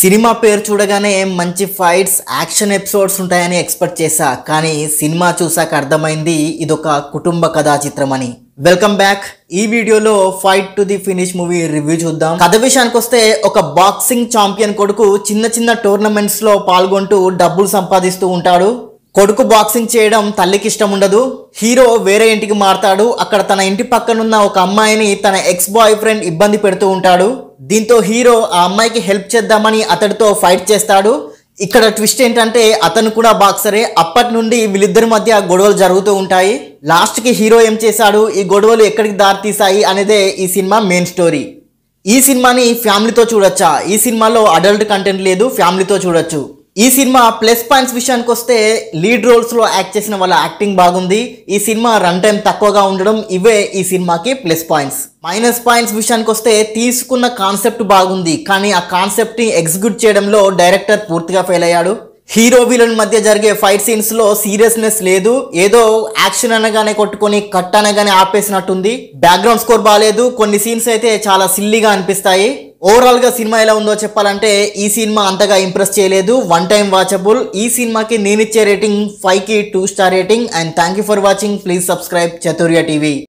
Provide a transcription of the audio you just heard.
Cinema పేరు చూడగానే మంచి ఫైట్స్ యాక్షన్ ఎపిసోడ్స్ ఉంటాయని ఎక్స్పెక్ట్ చేశా, కానీ సినిమా చూసాక అర్థమైంది ఇదొక కుటుంబ కథా చిత్రం అని. Welcome back. ఈ వీడియోలో fight to the finish movie review చూద్దాం. కథ విషయానికి వస్తే ఒక బాక్సింగ్ ఛాంపియన్ కొడుకు చిన్న చిన్న టోర్నమెంట్స్ లో పాల్గొంటూ డబ్బులు సంపాదిస్తూ ఉంటాడు. కొడుకు బాక్సింగ్ చేయడం తల్లికి ఇష్టం ఉండదు. హీరో వేరే ఇంటికి మారతాడు. అక్కడ తన ఇంటి పక్కనున్న ఒక అమ్మాయిని తన ఎక్స్ బాయ్ ఫ్రెండ్ ఇబ్బంది పెడుతూ ఉంటాడు. దీంతో హీరో ఆ అమ్మాయికి హెల్ప్ చేద్దామని అతడితో ఫైట్ చేస్తాడు. ఇక్కడ ట్విస్ట్ ఏంటంటే అతను కూడా బాక్సరే. అప్పటి నుండి వీళ్ళిద్దరి మధ్య గొడవలు జరుగుతూ ఉంటాయి. లాస్ట్ కి హీరో ఏం చేశాడు, ఈ గొడవలు ఎక్కడికి దారితీసాయి అనేదే ఈ సినిమా మెయిన్ స్టోరీ. ఈ సినిమాని ఫ్యామిలీతో చూడొచ్చా? ఈ సినిమాలో అడల్ట్ కంటెంట్ లేదు, ఫ్యామిలీతో చూడొచ్చు. ఈ సినిమా ప్లస్ పాయింట్స్ విషయానికి వస్తే లీడ్ రోల్స్ లో యాక్ట్ చేసిన వాళ్ళ యాక్టింగ్ బాగుంది. ఈ సినిమా రన్ టైం తక్కువగా ఉండడం, ఇవే ఈ సినిమాకి ప్లస్ పాయింట్స్. మైనస్ పాయింట్స్ విషయానికి వస్తే తీసుకున్న కాన్సెప్ట్ బాగుంది, కానీ ఆ కాన్సెప్ట్ ని ఎగ్జిక్యూట్ చేయడంలో డైరెక్టర్ పూర్తిగా ఫెయిల్ అయ్యాడు. హీరో విలన్ మధ్య జరిగే ఫైట్ సీన్స్ లో సీరియస్నెస్ లేదు. ఏదో యాక్షన్ అనగానే కొట్టుకొని కట్ అనగానే ఆపేసినట్టుంది. బ్యాక్గ్రౌండ్ స్కోర్ బాగాలేదు. కొన్ని సీన్స్ అయితే చాలా సిల్లీగా అనిపిస్తాయి. ఓవరాల్ గా సినిమా ఎలా ఉందో చెప్పాలంటే ఈ సినిమా అంతగా ఇంప్రెస్ చేయలేదు. One time watchable. ఈ సినిమాకి నేనిచ్చే రేటింగ్ 5కి 2 star rating. And thank you for watching. Please subscribe చతుర్య TV.